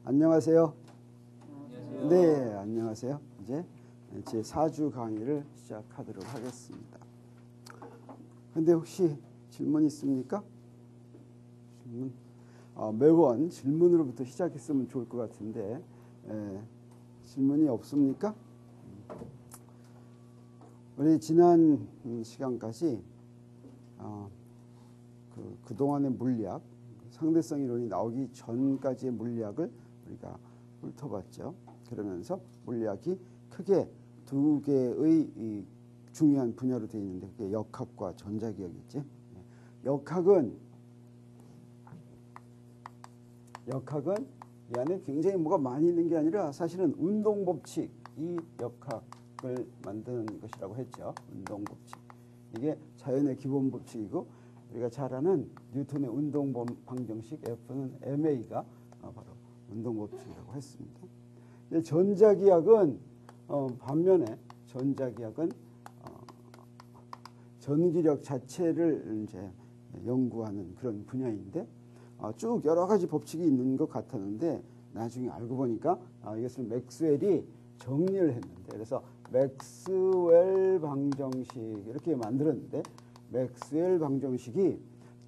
안녕하세요. 안녕하세요. 네, 안녕하세요. 이제 제 4주 강의를 시작하도록 하겠습니다. 근데 혹시 질문 있습니까? 질문? 매번 질문으로부터 시작했으면 좋을 것 같은데 질문이 없습니까? 우리 지난 시간까지 그동안의 물리학, 상대성 이론이 나오기 전까지의 물리학을 우리가 훑어봤죠. 그러면서 물리학이 크게 두 개의 이 중요한 분야로 되어 있는데 그게 역학과 전자기학이지. 역학은 이 안에 굉장히 뭐가 많이 있는 게 아니라 사실은 운동법칙이 역학을 만드는 것이라고 했죠. 운동법칙. 이게 자연의 기본법칙이고 우리가 잘 아는 뉴턴의 운동방정식 F는 ma가 바로 운동법칙이라고 했습니다. 전자기학은 반면에 전자기학은 전기력 자체를 이제 연구하는 그런 분야인데 쭉 여러 가지 법칙이 있는 것 같았는데 나중에 알고 보니까 이것을 맥스웰이 정리를 했는데 그래서 맥스웰 방정식 이렇게 만들었는데 맥스웰 방정식이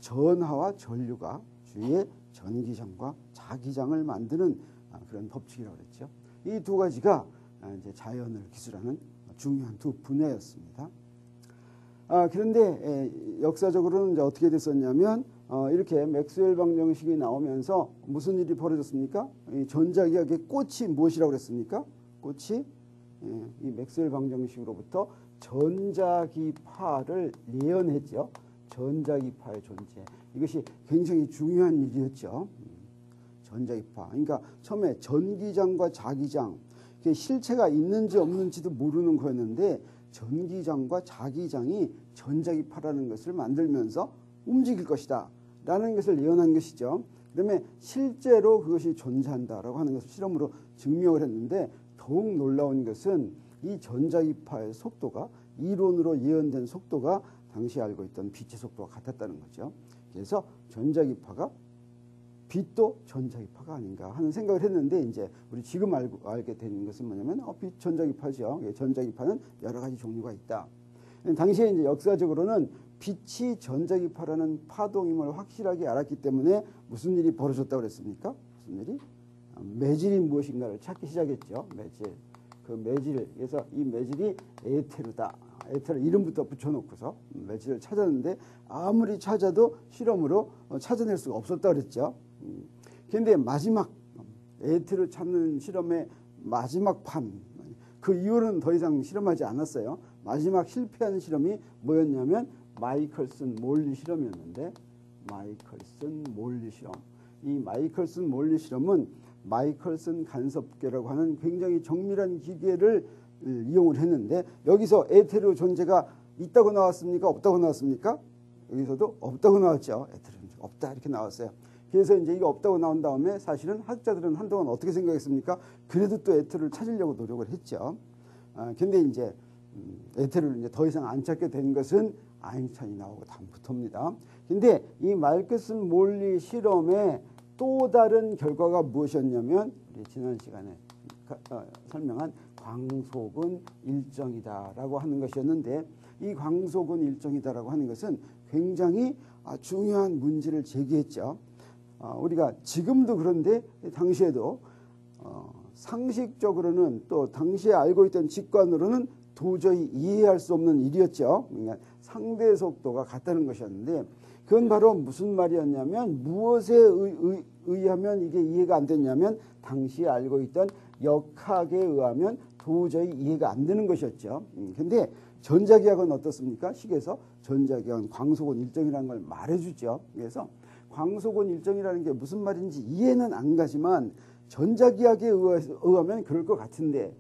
전하와 전류가 주위에 전기장과 자기장을 만드는 그런 법칙이라고 그랬죠. 이 두 가지가 이제 자연을 기술하는 중요한 두 분야였습니다. 그런데 역사적으로는 이제 어떻게 됐었냐면 이렇게 맥스웰 방정식이 나오면서 무슨 일이 벌어졌습니까? 이 전자기학의 꽃이 무엇이라고 그랬습니까? 꽃이 이 맥스웰 방정식으로부터 전자기파를 예언했죠. 전자기파의 존재. 이것이 굉장히 중요한 일이었죠. 전자기파. 그러니까 처음에 전기장과 자기장, 실체가 있는지 없는지도 모르는 거였는데 전기장과 자기장이 전자기파라는 것을 만들면서 움직일 것이다 라는 것을 예언한 것이죠. 그다음에 실제로 그것이 존재한다라고 하는 것을 실험으로 증명을 했는데 더욱 놀라운 것은 이 전자기파의 속도가 이론으로 예언된 속도가 당시 알고 있던 빛의 속도와 같았다는 거죠. 그래서 전자기파가 빛도 전자기파가 아닌가 하는 생각을 했는데 이제 우리 지금 알게 된 것은 뭐냐면 빛 전자기파죠. 전자기파는 여러 가지 종류가 있다. 당시에 이제 역사적으로는 빛이 전자기파라는 파동임을 확실하게 알았기 때문에 무슨 일이 벌어졌다고 그랬습니까? 무슨 일이? 매질이 무엇인가를 찾기 시작했죠. 매질. 그 매질. 그래서 이 매질이 에테르다. 에테르 이름부터 붙여놓고서 매질을 찾았는데 아무리 찾아도 실험으로 찾아낼 수가 없었다고 그랬죠. 그런데 마지막 에테르 찾는 실험의 마지막 판, 그 이후로는 더 이상 실험하지 않았어요. 마지막 실패한 실험이 뭐였냐면 마이클슨 몰리 실험이었는데 마이클슨 몰리 실험. 이 마이클슨 몰리 실험은 마이클슨 간섭계라고 하는 굉장히 정밀한 기계를 이용을 했는데 여기서 에테르 존재가 있다고 나왔습니까? 없다고 나왔습니까? 여기서도 없다고 나왔죠. 에테르 존재가 없다 이렇게 나왔어요. 그래서 이제 이게 없다고 나온 다음에 사실은 학자들은 한동안 어떻게 생각했습니까? 그래도 또 에테르를 찾으려고 노력을 했죠. 근데 이제 에테르를 이제 더 이상 안 찾게 된 것은 아인슈타인이 나오고 다음부터입니다. 근데 이 마이클슨 몰리 실험의 또 다른 결과가 무엇이었냐면 우리 지난 시간에 설명한 광속은 일정이다라고 하는 것이었는데 이 광속은 일정이다라고 하는 것은 굉장히 중요한 문제를 제기했죠. 우리가 지금도 그런데 당시에도 상식적으로는 또 당시에 알고 있던 직관으로는 도저히 이해할 수 없는 일이었죠. 그러니까 상대 속도가 같다는 것이었는데 그건 바로 무슨 말이었냐면 무엇에 의하면 이게 이해가 안 됐냐면 당시에 알고 있던 역학에 의하면 도저히 이해가 안 되는 것이었죠. 근데 전자기학은 어떻습니까? 식에서 전자기학은 광속은 일정이라는 걸 말해주죠. 그래서 광속은 일정이라는 게 무슨 말인지 이해는 안 가지만 전자기학에 의하면 그럴 것 같은데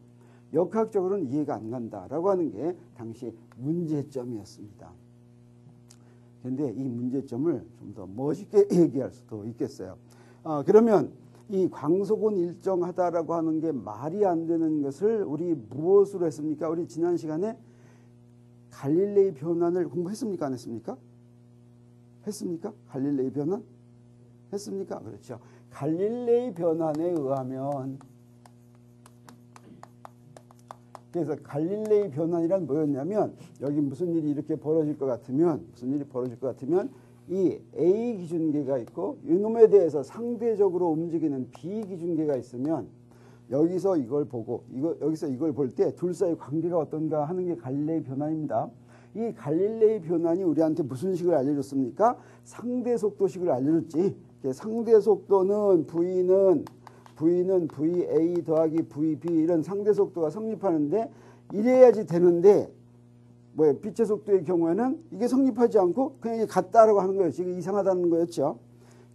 역학적으로는 이해가 안 간다라고 하는 게 당시 문제점이었습니다. 그런데 이 문제점을 좀 더 멋있게 얘기할 수도 있겠어요. 그러면 이 광속은 일정하다라고 하는 게 말이 안 되는 것을 우리 무엇으로 했습니까? 우리 지난 시간에 갈릴레이 변환을 공부했습니까? 안 했습니까? 했습니까? 갈릴레이 변환? 했습니까? 그렇죠. 갈릴레이 변환에 의하면, 그래서 갈릴레이 변환이란 뭐였냐면 여기 무슨 일이 이렇게 벌어질 것 같으면 이 A 기준계가 있고 이놈에 대해서 상대적으로 움직이는 B 기준계가 있으면 여기서 이걸 보고 여기서 이걸 볼 때 둘 사이 관계가 어떤가 하는 게 갈릴레이 변환입니다. 이 갈릴레이 변환이 우리한테 무슨 식을 알려줬습니까? 상대 속도식을 알려줬지. 상대 속도는 V는 VA 더하기 VB 이런 상대 속도가 성립하는데 이래야지 되는데 빛의 속도의 경우에는 이게 성립하지 않고 그냥 이게 같다라고 하는 거예요. 지금 이상하다는 거였죠.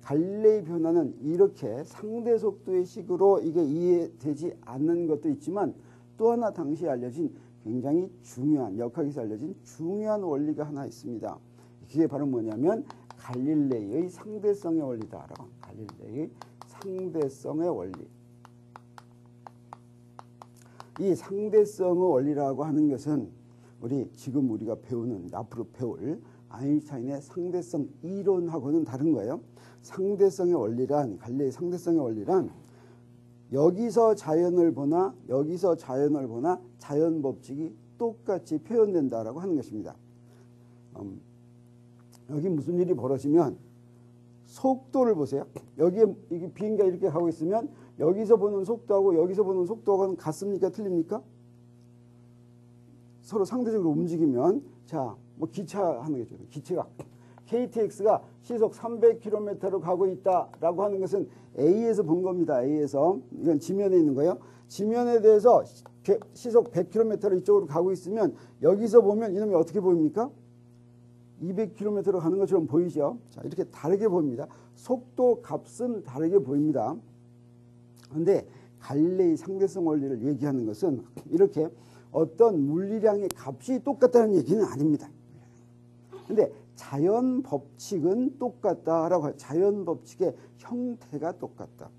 갈릴레이 변화는 이렇게 상대 속도의 식으로 이게 이해되지 않는 것도 있지만 또 하나 당시에 알려진 굉장히 중요한 역학에서 알려진 중요한 원리가 하나 있습니다. 그게 바로 뭐냐면 갈릴레이의 상대성의 원리다라고. 갈릴레이의 상대성의 원리. 이 상대성의 원리라고 하는 것은 지금 우리가 배우는 앞으로 배울 아인슈타인의 상대성 이론하고는 다른 거예요. 상대성의 원리란 갈릴레이 상대성의 원리란 여기서 자연을 보나 자연 법칙이 똑같이 표현된다라고 하는 것입니다. 여기 무슨 일이 벌어지면 속도를 보세요. 여기에 이게 비행기가 이렇게 가고 있으면 여기서 보는 속도하고 여기서 보는 속도하고는 같습니까? 틀립니까? 서로 상대적으로 움직이면 기차 하는 거죠. 기체가 KTX가 시속 300km로 가고 있다라고 하는 것은 A에서 본 겁니다. A에서 이건 지면에 있는 거예요. 지면에 대해서 시속 100km로 이쪽으로 가고 있으면 여기서 보면 이놈이 어떻게 보입니까? 200km로 가는 것처럼 보이죠. 자, 이렇게 다르게 보입니다. 속도 값은 다르게 보입니다. 그런데 갈릴레이 상대성 원리를 얘기하는 것은 이렇게 어떤 물리량의 값이 똑같다는 얘기는 아닙니다. 그런데 자연 법칙은 똑같다라고 해요. 자연 법칙의 형태가 똑같다.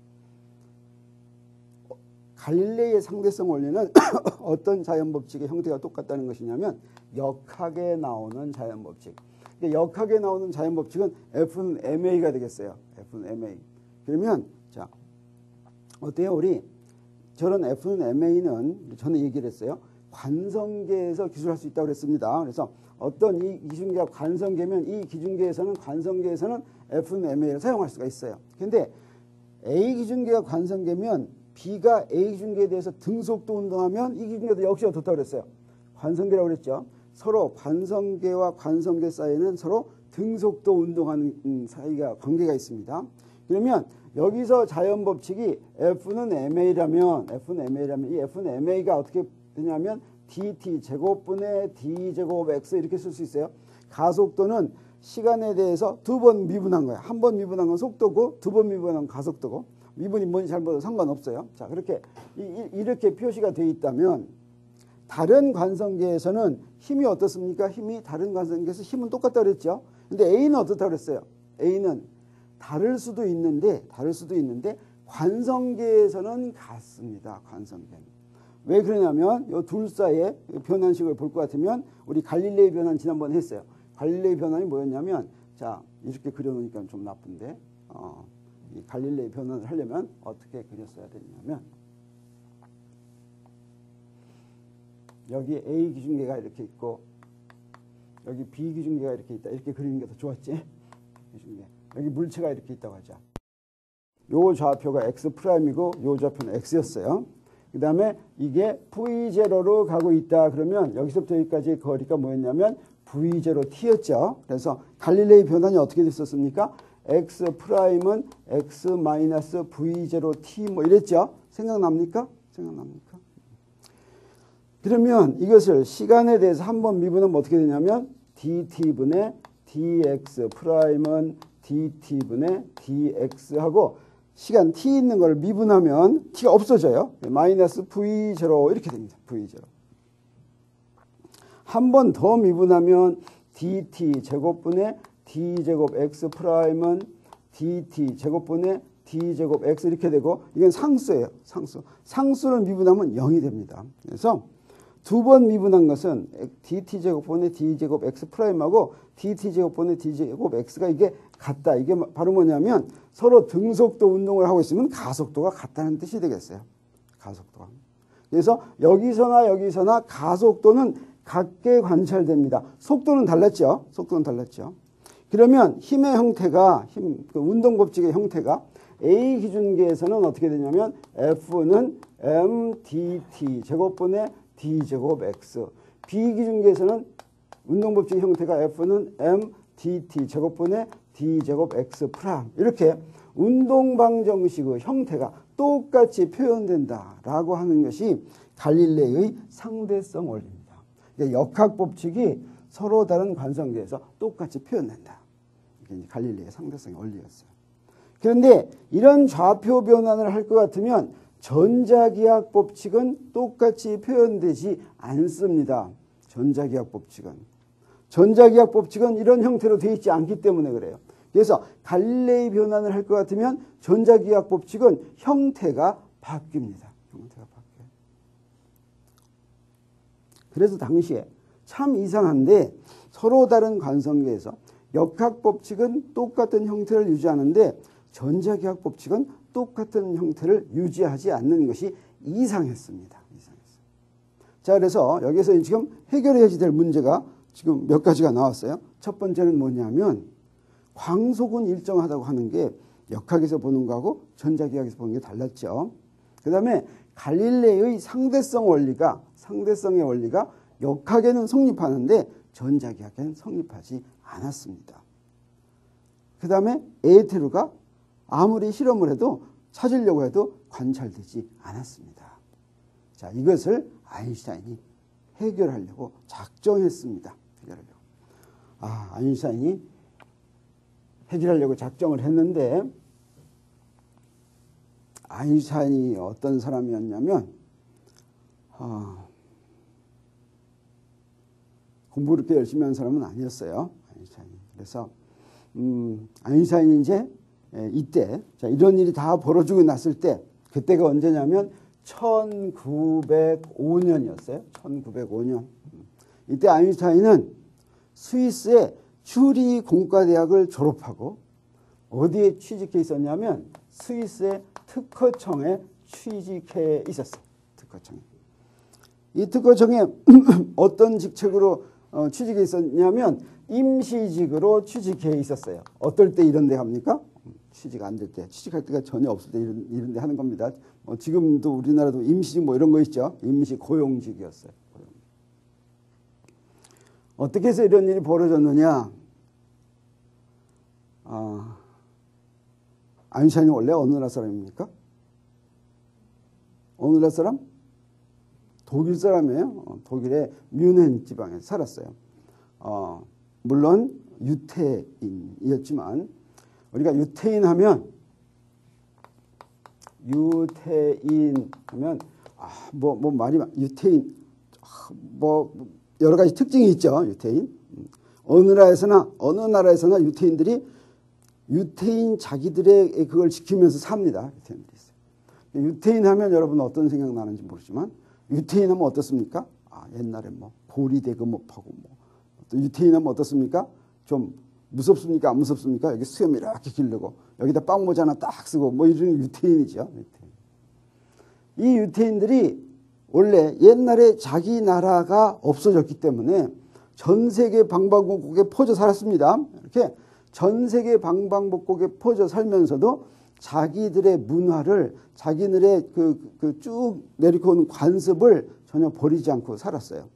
갈릴레이의 상대성 원리는 어떤 자연 법칙의 형태가 똑같다는 것이냐면 역학에 나오는 자연 법칙. 역학에 나오는 자연 법칙은 F는 MA가 되겠어요. F는 MA. 그러면 자 어때요? 저런 F는 MA는 전에 얘기를 했어요. 관성계에서 기술할 수 있다고 그랬습니다. 그래서 어떤 이 기준계가 관성계면 이 기준계에서는 관성계에서는 F는 MA를 사용할 수가 있어요. 그런데 A 기준계가 관성계면 B가 A 기준계에 대해서 등속도 운동하면 이 기준계도 역시 어떻다고 그랬어요? 관성계라고 그랬죠. 서로 관성계와 관성계 사이에는 서로 등속도 운동하는 사이가 관계가 있습니다. 그러면 여기서 자연 법칙이 F는 MA라면 이 F는 MA가 어떻게 되냐면 dt 제곱분의 d 제곱 x 이렇게 쓸 수 있어요. 가속도는 시간에 대해서 두 번 미분한 거야. 한 번 미분한 건 속도고 두 번 미분한 건 가속도고 미분이 뭔지 잘 모르도 상관없어요. 자, 그렇게 이렇게 표시가 되어 있다면 다른 관성계에서는 힘이 어떻습니까? 힘이 다른 관성계에서 힘은 똑같다고 그랬죠. 근데 A는 어떻다고 그랬어요? A는 다를 수도 있는데 관성계에서는 같습니다. 관성계는. 왜 그러냐면 이 둘 사이의 변환식을 볼 것 같으면 우리 갈릴레이 변환 지난번에 했어요. 갈릴레이 변환이 뭐였냐면 자 이렇게 그려놓으니까 좀 나쁜데 이 갈릴레이 변환을 하려면 어떻게 그렸어야 되냐면 여기 A 기준계가 이렇게 있고 여기 B 기준계가 이렇게 있다. 이렇게 그리는 게 더 좋았지? 기준계. 여기 물체가 이렇게 있다고 하자. 요 좌표가 X'이고 요 좌표는 X였어요. 그 다음에 이게 V0로 가고 있다. 그러면 여기서부터 여기까지의 거리가 뭐였냐면 V0T였죠. 그래서 갈릴레이 변환이 어떻게 됐었습니까? X'은 X-V0T 뭐 이랬죠. 생각납니까? 그러면 이것을 시간에 대해서 한번 미분하면 어떻게 되냐면 dt분의 dx'은 dt분의 dx하고 시간 t 있는 걸 미분하면 t가 없어져요. 마이너스 v0 이렇게 됩니다. v0. 한 번 더 미분하면 dt 제곱분의 d 제곱 x'은 dt 제곱분의 d 제곱 x 이렇게 되고 이건 상수예요. 상수를 미분하면 0이 됩니다. 그래서 두 번 미분한 것은 dt제곱분의 d제곱 x 프라임하고 dt제곱분의 d제곱 x가 이게 같다. 이게 바로 뭐냐면 서로 등속도 운동을 하고 있으면 가속도가 같다는 뜻이 되겠어요. 가속도가. 그래서 여기서나 여기서나 가속도는 같게 관찰됩니다. 속도는 달랐죠. 속도는 달랐죠. 그러면 힘의 형태가 그 운동 법칙의 형태가 A 기준계에서는 어떻게 되냐면 F는 mdt 제곱분의 d제곱 x. B 기준계에서는 운동 법칙의 형태가 F는 mdt 제곱분의 d제곱 x 프라임. 이렇게 운동 방정식의 형태가 똑같이 표현된다라고 하는 것이 갈릴레이의 상대성 원리입니다. 그러니까 역학 법칙이 서로 다른 관성계에서 똑같이 표현된다. 이게 갈릴레이의 상대성의 원리였어요. 그런데 이런 좌표 변환을 할 것 같으면 전자기학 법칙은 똑같이 표현되지 않습니다. 전자기학 법칙은 이런 형태로 되어 있지 않기 때문에 그래요. 그래서 갈릴레이 변환을 할 것 같으면 전자기학 법칙은 형태가 바뀝니다. 형태가 바뀌어요. 그래서 당시에 참 이상한데 서로 다른 관성계에서 역학 법칙은 똑같은 형태를 유지하는데 전자기학 법칙은 똑같은 형태를 유지하지 않는 것이 이상했습니다. 자, 그래서 여기서 지금 해결해야 될 문제가 지금 몇 가지가 나왔어요. 첫 번째는 뭐냐면 광속은 일정하다고 하는 게 역학에서 보는 거하고 전자기학에서 보는 게 달랐죠. 그 다음에 갈릴레이의 상대성의 원리가 역학에는 성립하는데 전자기학에는 성립하지 않았습니다. 그 다음에 에테르가 아무리 실험을 해도 찾으려고 해도 관찰되지 않았습니다. 자, 이것을 아인슈타인이 해결하려고 작정했습니다. 아인슈타인이 해결하려고 작정을 했는데 아인슈타인이 어떤 사람이었냐면 공부 그렇게 열심히 한 사람은 아니었어요. 아인슈타인이. 그래서 아인슈타인이 이제 이때 이런 일이 다 벌어지고 났을 때 그때가 언제냐면 1905년이었어요. 1905년. 이때 아인슈타인은 스위스의 ‌주리 공과대학을 졸업하고 어디에 취직해 있었냐면 스위스의 특허청에 취직해 있었어요. 특허청에. 이 특허청에 어떤 직책으로 취직해 있었냐면 임시직으로 취직해 있었어요. 어떨 때 이런 데 합니까? 취직 안 될 때, 취직할 때가 전혀 없을 때 이런 데 하는 겁니다. 지금도 우리나라도 임시직 뭐 이런 거 있죠. 임시 고용직이었어요. 어떻게 해서 이런 일이 벌어졌느냐? 아인슈타인이 원래 어느 나라 사람입니까? 어느 나라 사람? 독일 사람이에요. 독일의 뮌헨 지방에 살았어요. 물론 유태인이었지만 우리가 유태인 하면 유태인 뭐 여러 가지 특징이 있죠. 유태인. 어느 나라에서나 유태인들이 유태인 자기들의 그걸 지키면서 삽니다. 유태인들이 있어요. 유태인 하면 여러분 어떤 생각 나는지 모르지만 유태인 하면 어떻습니까? 옛날에 뭐 고리대금업하고 또 유태인 하면 어떻습니까? 좀 무섭습니까? 안 무섭습니까? 여기 수염 이렇게 기르고 여기다 빵모자 하나 딱 쓰고 뭐 이런 유태인이죠. 이 유태인들이 원래 옛날에 자기 나라가 없어졌기 때문에 전 세계 방방곡곡에 퍼져 살았습니다. 이렇게 전 세계 방방곡곡에 퍼져 살면서도 자기들의 문화를 자기들의 그 쭉 내리고 관습을 전혀 버리지 않고 살았어요.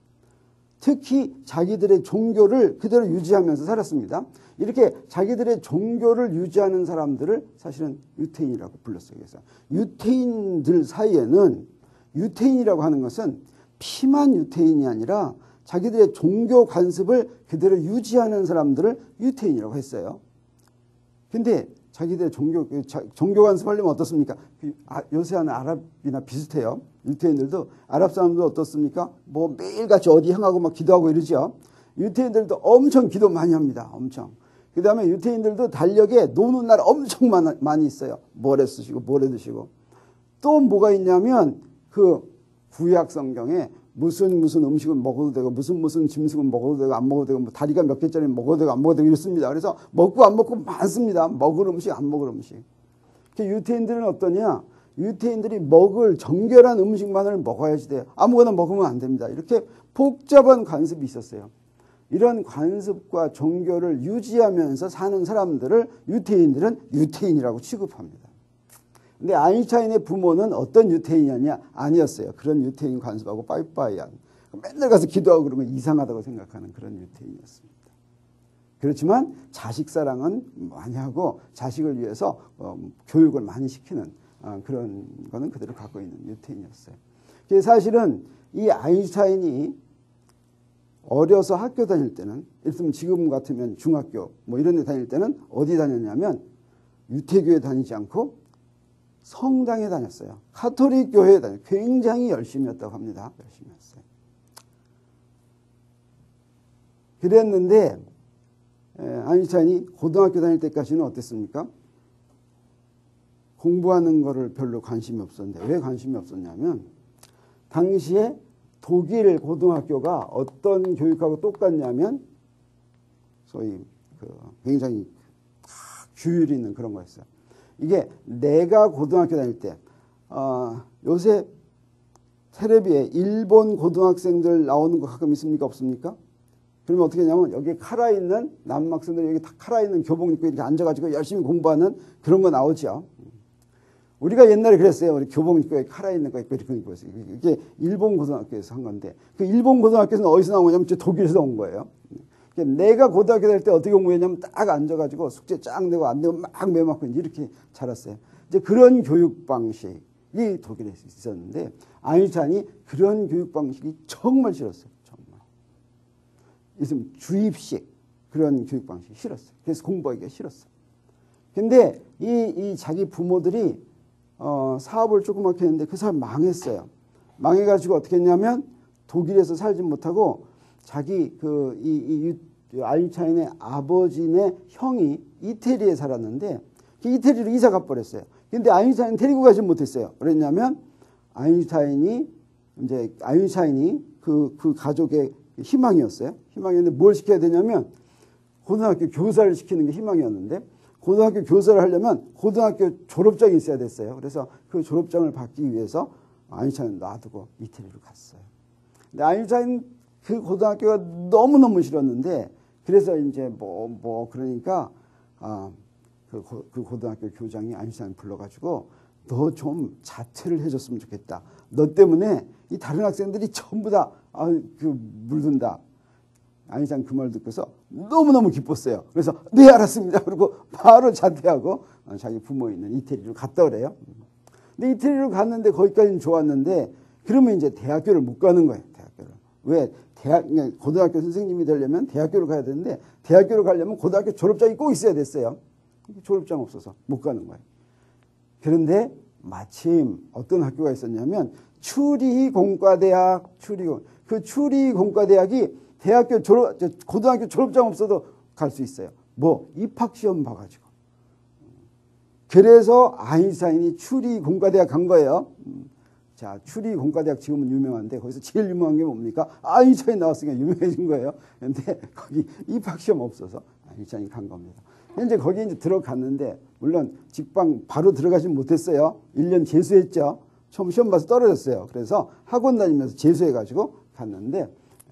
특히 자기들의 종교를 그대로 유지하면서 살았습니다. 이렇게 자기들의 종교를 유지하는 사람들을 사실은 유태인이라고 불렀어요. 그래서 유태인들 사이에는 유태인이라고 하는 것은 피만 유태인이 아니라 자기들의 종교 관습을 그대로 유지하는 사람들을 유태인이라고 했어요. 근데 자기들의 종교 관습하려면 어떻습니까? 요새 하는 아랍이나 비슷해요. 유태인들도 아랍 사람들 어떻습니까? 뭐 매일같이 어디 향하고 막 기도하고 이러죠. 유태인들도 엄청 기도 많이 합니다. 엄청. 그 다음에 유태인들도 달력에 노는 날 엄청 많이 있어요. 모래 쓰시고 모래 드시고. 또 뭐가 있냐면 그 구약 성경에 무슨 음식은 먹어도 되고 무슨 짐승은 먹어도 되고 안 먹어도 되고 뭐 다리가 몇 개짜리 먹어도 되고 안 먹어도 되고 이렇습니다. 그래서 먹고 안 먹고 많습니다. 먹을 음식 안 먹을 음식. 유태인들은 어떠냐? 유태인들이 먹을 정결한 음식만을 먹어야지 돼요. 아무거나 먹으면 안 됩니다. 이렇게 복잡한 관습이 있었어요. 이런 관습과 종교를 유지하면서 사는 사람들을 유태인들은 유태인이라고 취급합니다. 근데 아인슈타인의 부모는 어떤 유태인이었냐? 아니었어요. 그런 유태인 관습하고 빠이빠이한 맨날 가서 기도하고 그러면 이상하다고 생각하는 그런 유태인이었습니다. 그렇지만 자식 사랑은 많이 하고 자식을 위해서 교육을 많이 시키는 그런 거는 그대로 갖고 있는 유태인이었어요. 사실은 이 아인슈타인이 어려서 학교 다닐 때는 예를 들면 지금 같으면 중학교 뭐 이런 데 다닐 때는 어디 다녔냐면 유태교에 다니지 않고 성당에 다녔어요. 가톨릭 교회에 다녔어요. 굉장히 열심히 했다고 합니다. 열심히 했어요. 그랬는데 아인슈타인이 고등학교 다닐 때까지는 어땠습니까? 공부하는 거를 별로 관심이 없었는데 왜 관심이 없었냐면 당시에 독일 고등학교가 어떤 교육하고 똑같냐면 소위 굉장히 규율이 있는 그런 거였어요. 이게 내가 고등학교 다닐 때 요새 텔레비에 일본 고등학생들 나오는 거 가끔 있습니까? 없습니까? 그러면 어떻게 하냐면 여기 칼아있는 남학생들이 여기 다 칼아있는 교복 입고 이렇게 앉아가지고 열심히 공부하는 그런 거 나오죠. 우리가 옛날에 그랬어요. 우리 교복 입고 칼아있는 거 입고 이렇게 입고 있어요. 이게 일본 고등학교에서 한 건데 그 일본 고등학교에서는 어디서 나온 거냐면 독일에서 온 거예요. 내가 고등학교 다닐 때 어떻게 공부했냐면 딱 앉아가지고 숙제 쫙 내고 안 내고 막 매맞고 이렇게 자랐어요. 이제 그런 교육 방식이 독일에 있었는데 아인슈타인이 그런 교육 방식이 정말 싫었어요. 정말. 있으면 주입식 그런 교육 방식이 싫었어요. 그래서 공부하기가 싫었어요. 근데 이 자기 부모들이 사업을 조그맣게 했는데 그 사업 망했어요. 망해가지고 어떻게 했냐면 독일에서 살지 못하고 자기 아인슈타인의 아버지네 형이 이태리에 살았는데 이태리로 이사 가버렸어요. 근데 아인슈타인은 데리고 가지 못했어요. 그랬냐면 아인슈타인이 그 가족의 희망이었어요. 희망이었는데 뭘 시켜야 되냐면 고등학교 교사를 시키는 게 희망이었는데 고등학교 교사를 하려면 고등학교 졸업장이 있어야 됐어요. 그래서 그 졸업장을 받기 위해서 아인슈타인을 놔두고 이태리로 갔어요. 근데 아인슈타인 그 고등학교가 너무너무 싫었는데 그래서 이제 그러니까 그 고등학교 교장이 아인슈타인 불러가지고 너 좀 자퇴를 해줬으면 좋겠다. 너 때문에 이 다른 학생들이 전부 다 물든다. 아인슈타인 그 말 듣고서 너무너무 기뻤어요. 그래서 네 알았습니다. 그리고 바로 자퇴하고 자기 부모 있는 이태리로 갔다 그래요. 근데 이태리로 갔는데 거기까지는 좋았는데 그러면 이제 대학교를 못 가는 거예요. 대학교를. 왜? 고등학교 선생님이 되려면 대학교를 가야 되는데 대학교를 가려면 고등학교 졸업장이 꼭 있어야 됐어요. 졸업장 없어서 못 가는 거예요. 그런데 마침 어떤 학교가 있었냐면 추리공과대학 그 추리공과대학이 고등학교 졸업장 없어도 갈 수 있어요. 입학시험 봐가지고. 그래서 아인슈타인이 추리공과대학 간 거예요. 자, 추리공과대학 지금은 유명한데 거기서 제일 유명한 게 뭡니까? 아인슈타인 나왔으니까 유명해진 거예요. 그런데 거기 입학시험 없어서 아인슈타인이 간 겁니다. 현재 거기 이제 들어갔는데 물론 직방 바로 들어가진 못했어요. 1년 재수했죠. 처음 시험 봐서 떨어졌어요. 그래서 학원 다니면서 재수해가지고 갔는데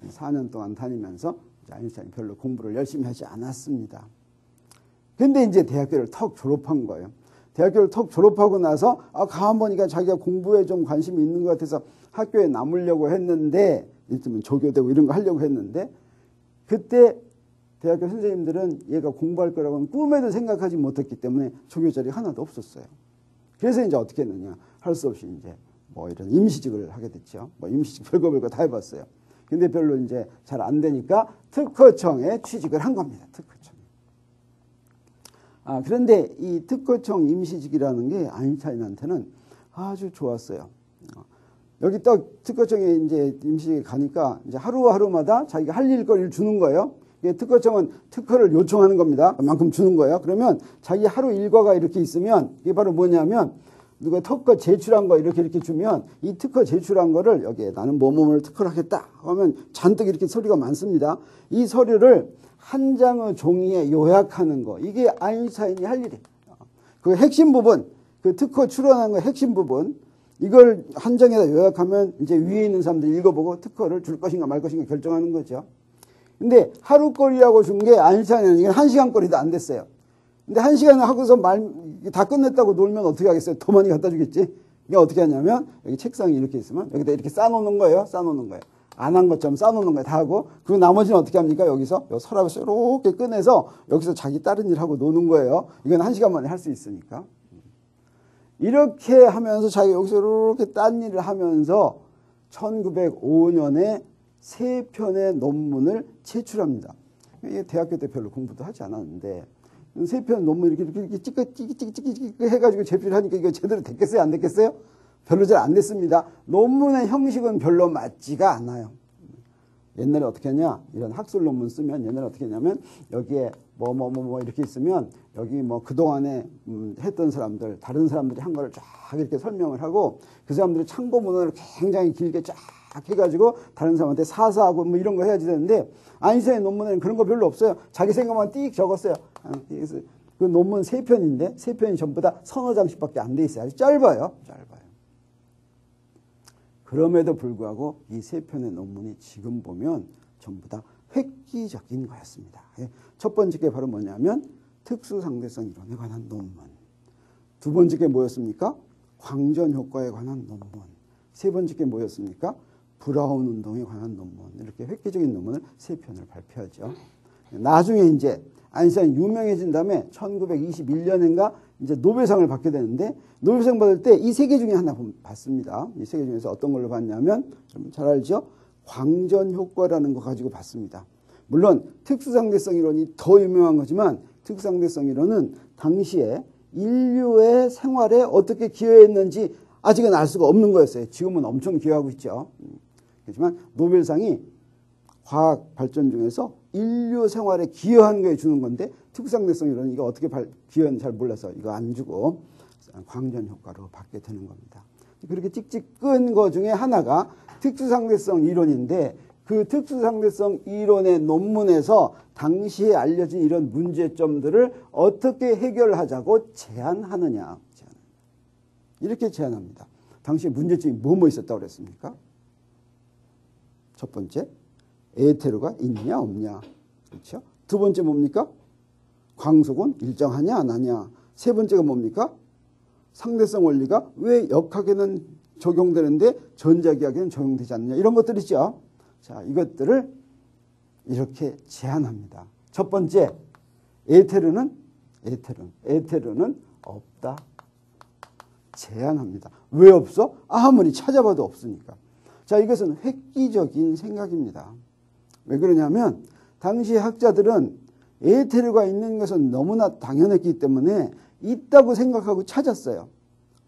4년 동안 다니면서 아인슈타인이 별로 공부를 열심히 하지 않았습니다. 근데 이제 대학교를 턱 졸업한 거예요. 대학교를 턱 졸업하고 나서 가만 보니까 자기가 공부에 좀 관심이 있는 것 같아서 학교에 남으려고 했는데 이쯤은 조교되고 이런 거 하려고 했는데 그때 대학교 선생님들은 얘가 공부할 거라고는 꿈에도 생각하지 못했기 때문에 조교 자리가 하나도 없었어요. 그래서 이제 어떻게 했느냐 할 수 없이 이제 이런 임시직을 하게 됐죠. 임시직 별거 다 해봤어요. 근데 별로 이제 잘 안 되니까 특허청에 취직을 한 겁니다. 특허청. 그런데 이 특허청 임시직이라는 게 아인슈타인한테는 아주 좋았어요. 여기 딱 특허청에 이제 임시직에 가니까 이제 하루하루마다 자기가 할 일거리를 주는 거예요. 특허청은 특허를 요청하는 겁니다. 그만큼 주는 거예요. 그러면 자기 하루 일과가 이렇게 있으면 이게 바로 뭐냐면 누가 특허 제출한 거 이렇게 주면 이 특허 제출한 거를 여기에 나는 뭐뭐를 특허를 하겠다 하면 잔뜩 이렇게 서류가 많습니다. 이 서류를 한 장의 종이에 요약하는 거, 이게 아인슈타인이 할 일이에요. 그 핵심 부분, 그 특허 출원한 거 핵심 부분, 이걸 한 장에다 요약하면 이제 위에 있는 사람들이 읽어보고 특허를 줄 것인가 말 것인가 결정하는 거죠. 근데 하루거리라고 준 게 아인슈타인은 이게 1시간거리도 안 됐어요. 근데 1시간 하고서 다 끝냈다고 놀면 어떻게 하겠어요? 더 많이 갖다 주겠지? 이게 어떻게 하냐면 여기 책상이 이렇게 있으면 여기다 이렇게 쌓아놓는 거예요. 쌓아놓는 거예요. 안 한 것처럼 쌓아놓는 거예요. 다 하고. 그리고 나머지는 어떻게 합니까? 여기서 서랍에서 이렇게 꺼내서 여기서 자기 다른 일 하고 노는 거예요. 이건 1시간 만에 할 수 있으니까. 이렇게 하면서 자기가 여기서 이렇게 딴 일을 하면서 1905년에 3편의 논문을 제출합니다. 이게 대학교 때 별로 공부도 하지 않았는데 3편 논문 이렇게 찌끄 해가지고 제출하니까 이거 제대로 됐겠어요? 안 됐겠어요? 별로 잘 안 됐습니다. 논문의 형식은 별로 맞지가 않아요. 옛날에 어떻게 했냐? 이런 학술 논문 쓰면 옛날에 어떻게 했냐면 여기에 뭐 이렇게 있으면 여기 뭐 그동안에 했던 사람들, 다른 사람들이 한 거를 쫙 이렇게 설명을 하고 그 사람들이 참고 문헌을 굉장히 길게 쫙 해가지고 다른 사람한테 사사하고 뭐 이런 거 해야지 되는데 아인슈타인 논문에는 그런 거 별로 없어요. 자기 생각만 띡 적었어요. 그래서 그 논문 3편인데 3편이 전부 다 서너 장씩밖에 안 돼 있어요. 아주 짧아요. 그럼에도 불구하고 이 3편의 논문이 지금 보면 전부 다 획기적인 거였습니다. 첫 번째 게 바로 뭐냐면 특수상대성 이론에 관한 논문. 두 번째 게 뭐였습니까? 광전 효과에 관한 논문. 세 번째 게 뭐였습니까? 브라운 운동에 관한 논문. 이렇게 획기적인 논문을 3편을 발표하죠. 나중에 이제 아인슈타인 유명해진 다음에 1921년인가 이제 노벨상을 받게 되는데 노벨상 받을 때 이 3개 중에 하나 받습니다. 이 3개 중에서 어떤 걸로 받냐면 좀 잘 알죠? 광전 효과라는 거 가지고 받습니다. 물론 특수상대성 이론이 더 유명한 거지만 특수상대성 이론은 당시에 인류의 생활에 어떻게 기여했는지 아직은 알 수가 없는 거였어요. 지금은 엄청 기여하고 있죠. 그렇지만 노벨상이 과학 발전 중에서 인류 생활에 기여한 거에 주는 건데 특수상대성 이론은 이거 어떻게 기여하는지 잘 몰라서 이거 안 주고 광전 효과로 받게 되는 겁니다. 그렇게 찍찍 끈 거 중에 하나가 특수상대성 이론인데 그 특수상대성 이론의 논문에서 당시에 알려진 이런 문제점들을 어떻게 해결하자고 제안하느냐. 이렇게 제안합니다. 당시에 문제점이 뭐뭐 있었다고 그랬습니까? 첫 번째, 에테르가 있냐 없냐. 그렇죠? 두 번째 뭡니까? 광속은 일정하냐 안 하냐. 세 번째가 뭡니까? 상대성 원리가 왜 역학에는 적용되는데 전자기학에는 적용되지 않느냐. 이런 것들이죠. 자, 이것들을 이렇게 제안합니다. 첫 번째, 에테르는 없다. 제안합니다. 왜 없어? 아무리 찾아봐도 없으니까. 자, 이것은 획기적인 생각입니다. 왜 그러냐면 당시 학자들은 에테르가 있는 것은 너무나 당연했기 때문에 있다고 생각하고 찾았어요.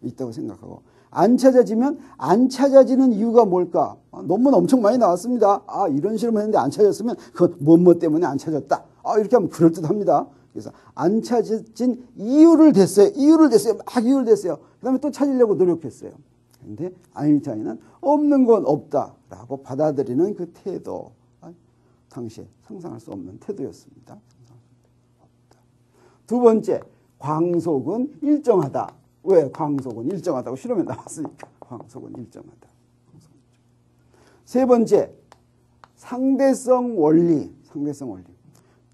있다고 생각하고. 안 찾아지면 안 찾아지는 이유가 뭘까? 논문 엄청 많이 나왔습니다. 이런 실험을 했는데 안 찾았으면 그건 뭐뭐 때문에 안 찾았다. 이렇게 하면 그럴듯합니다. 그래서 안 찾아진 이유를 댔어요. 막 이유를 댔어요. 그 다음에 또 찾으려고 노력했어요. 그런데 아인슈타인은 없는 건 없다라고 받아들이는 그 태도. 당시에 상상할 수 없는 태도였습니다. 두 번째, 광속은 일정하다. 왜 광속은 일정하다고 실험에 나왔으니까. 광속은 일정하다. 세 번째, 상대성 원리.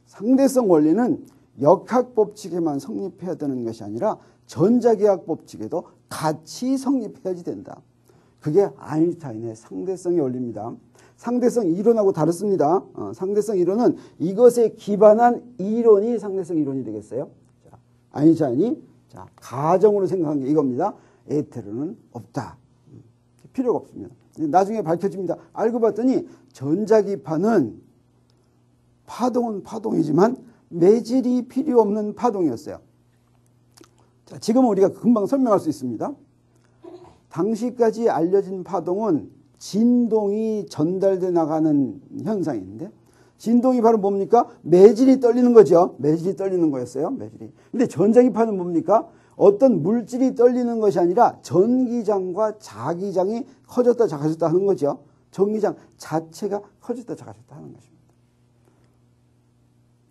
상대성 원리는 역학 법칙에만 성립해야 되는 것이 아니라 전자기학 법칙에도 같이 성립해야지 된다. 그게 아인슈타인의 상대성의 원리입니다. 상대성 이론하고 다릅니다. 상대성 이론은 이것에 기반한 이론이 상대성 이론이 되겠어요. 자, 아인슈타인이 가정으로 생각한 게 이겁니다. 에테르는 없다. 필요가 없습니다. 나중에 밝혀집니다. 알고 봤더니 전자기파는 파동은 파동이지만 매질이 필요 없는 파동이었어요. 자, 지금은 우리가 금방 설명할 수 있습니다. 당시까지 알려진 파동은 진동이 전달돼 나가는 현상인데 진동이 바로 뭡니까? 매질이 떨리는 거죠. 매질이 떨리는 거였어요. 매질이. 근데 전자기파는 뭡니까? 어떤 물질이 떨리는 것이 아니라 전기장과 자기장이 커졌다 작아졌다 하는 거죠. 전기장 자체가 커졌다 작아졌다 하는 것입니다.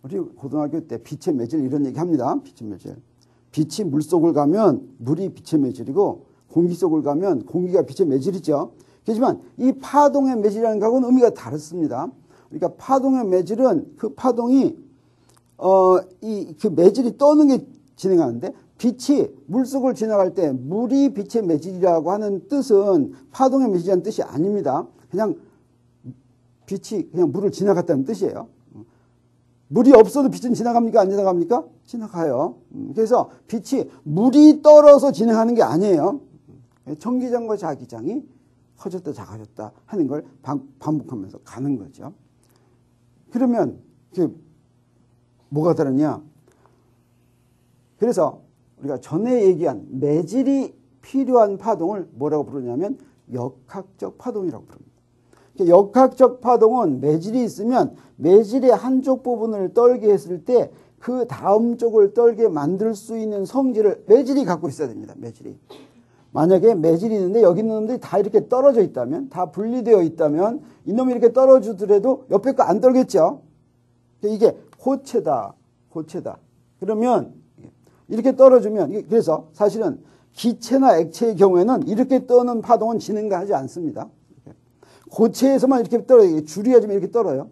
우리 고등학교 때 빛의 매질 이런 얘기 합니다. 빛의 매질. 빛이 물 속을 가면 물이 빛의 매질이고 공기 속을 가면 공기가 빛의 매질이죠. 그렇지만 이 파동의 매질이라는 것하고는 의미가 다릅니다. 그러니까 파동의 매질은 그 파동이 그 매질이 떠는 게 진행하는데 빛이 물속을 지나갈 때 물이 빛의 매질이라고 하는 뜻은 파동의 매질이라는 뜻이 아닙니다. 그냥 빛이 그냥 물을 지나갔다는 뜻이에요. 물이 없어도 빛은 지나갑니까? 안 지나갑니까? 지나가요. 그래서 빛이 물이 떨어서 진행하는 게 아니에요. 전기장과 자기장이 커졌다 작아졌다 하는 걸 반복하면서 가는 거죠. 그러면 뭐가 다르냐? 그래서 우리가 전에 얘기한 매질이 필요한 파동을 뭐라고 부르냐면 역학적 파동이라고 부릅니다. 역학적 파동은 매질이 있으면 매질의 한쪽 부분을 떨게 했을 때 그 다음 쪽을 떨게 만들 수 있는 성질을 매질이 갖고 있어야 됩니다. 매질이. 만약에 매질이 있는데 여기 있는 놈들이 다 이렇게 떨어져 있다면, 다 분리되어 있다면 이놈이 이렇게 떨어지더라도 옆에 거 안 떨겠죠. 이게 호체다. 그러면 이렇게 떨어지면, 그래서 사실은 기체나 액체의 경우에는 이렇게 떠는 파동은 진행하지 않습니다. 고체에서만 이렇게 떨어요. 줄이어지면 이렇게 떨어요.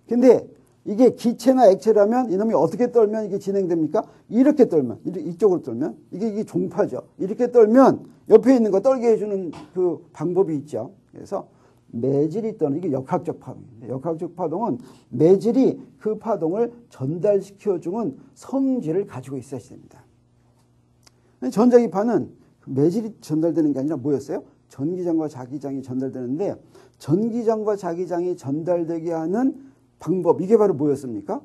근데 이게 기체나 액체라면 이놈이 어떻게 떨면 이게 진행됩니까? 이렇게 떨면, 이쪽으로 떨면, 이게 종파죠. 이렇게 떨면 옆에 있는 거 떨게 해주는 그 방법이 있죠. 그래서 매질이 떠는 이게 역학적 파동입니다. 역학적 파동은 매질이 그 파동을 전달시켜주는 성질을 가지고 있어야 됩니다. 전자기파는 매질이 전달되는 게 아니라 뭐였어요? 전기장과 자기장이 전달되는데 전기장과 자기장이 전달되게 하는 방법, 이게 바로 뭐였습니까?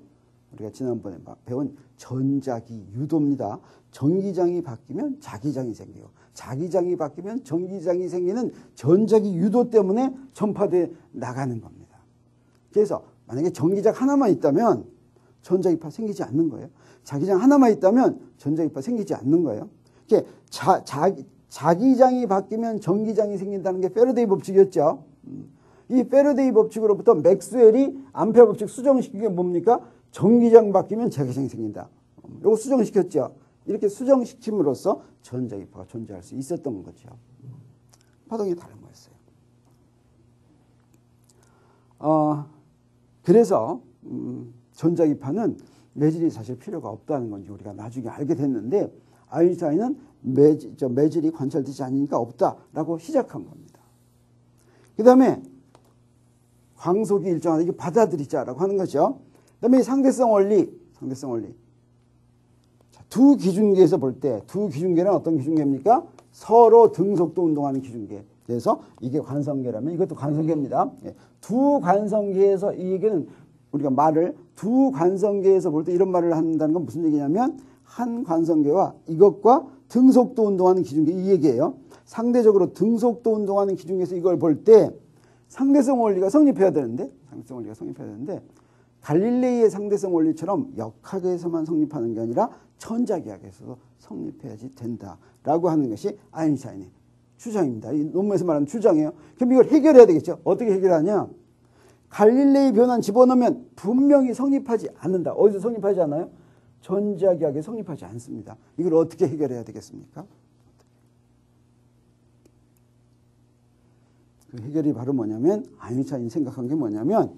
우리가 지난번에 배운 전자기 유도입니다. 전기장이 바뀌면 자기장이 생겨요. 자기장이 바뀌면 전기장이 생기는 전자기 유도 때문에 전파돼 나가는 겁니다. 그래서 만약에 전기장 하나만 있다면 전자기파 생기지 않는 거예요. 자기장 하나만 있다면 전자기파 생기지 않는 거예요. 자기장이 바뀌면 전기장이 생긴다는 게 페러데이 법칙이었죠. 이 페러데이 법칙으로부터 맥스웰이 암페어 법칙 수정시킨 게 뭡니까? 전기장 바뀌면 자기장이 생긴다. 이거 수정시켰죠. 이렇게 수정시킴으로써 전자기파가 존재할 수 있었던 거죠. 파동이 다른 거였어요. 그래서 전자기파는 매질이 사실 필요가 없다는 건지 우리가 나중에 알게 됐는데 아인슈타인은 매질이 관찰되지 않으니까 없다라고 시작한 겁니다. 그 다음에 광속이 일정하다. 이게 받아들이자라고 하는 거죠. 그 다음에 상대성 원리. 자, 두 기준계에서 볼 때 두 기준계는 어떤 기준계입니까? 서로 등속도 운동하는 기준계. 그래서 이게 관성계라면 이것도 관성계입니다. 두 관성계에서 이 얘기는 우리가 말을 두 관성계에서 볼 때 이런 말을 한다는 건 무슨 얘기냐면 한 관성계와 이것과 등속도 운동하는 기준계 이 얘기예요. 상대적으로 등속도 운동하는 기준계에서 이걸 볼 때 상대성 원리가 성립해야 되는데 갈릴레이의 상대성 원리처럼 역학에서만 성립하는 게 아니라 천자기학에서도 성립해야지 된다라고 하는 것이 아인슈타인의 주장입니다. 이 논문에서 말하는 주장이에요. 그럼 이걸 해결해야 되겠죠. 어떻게 해결하냐? 갈릴레이 변환 집어넣으면 분명히 성립하지 않는다. 어디서 성립하지 않아요? 전자기학에 성립하지 않습니다. 이걸 어떻게 해결해야 되겠습니까? 그 해결이 바로 뭐냐면 아인슈타인이 생각한 게 뭐냐면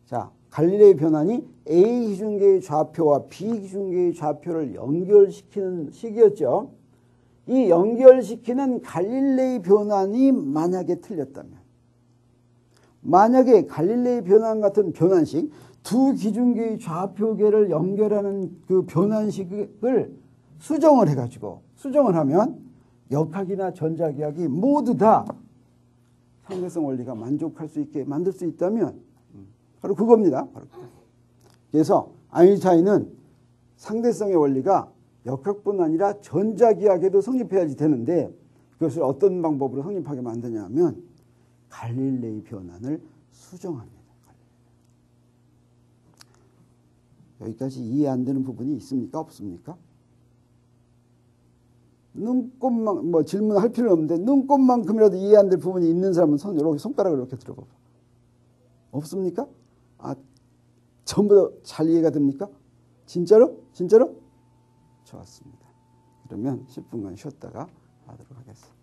자 갈릴레이 변환이 A 기준계의 좌표와 B 기준계의 좌표를 연결시키는 식이었죠. 이 연결시키는 갈릴레이 변환이 만약에 틀렸다면 만약에 갈릴레이 변환 같은 변환식 두 기준계의 좌표계를 연결하는 그 변환식을 수정을 해가지고 수정을 하면 역학이나 전자기학이 모두 다 상대성 원리가 만족할 수 있게 만들 수 있다면 바로 그겁니다. 그래서 아인슈타인은 상대성의 원리가 역학뿐 아니라 전자기학에도 성립해야지 되는데 그것을 어떤 방법으로 성립하게 만드냐 하면 갈릴레이 변환을 수정합니다. 여기까지 이해 안 되는 부분이 있습니까? 없습니까? 눈곱만 뭐 질문할 필요는 없는데 눈곱만큼이라도 이해 안 될 부분이 있는 사람은 이렇게 손가락을 이렇게 들어봐. 없습니까? 아, 전부 다 잘 이해가 됩니까? 진짜로? 진짜로? 좋았습니다. 그러면 10분간 쉬었다가 하도록 하겠습니다.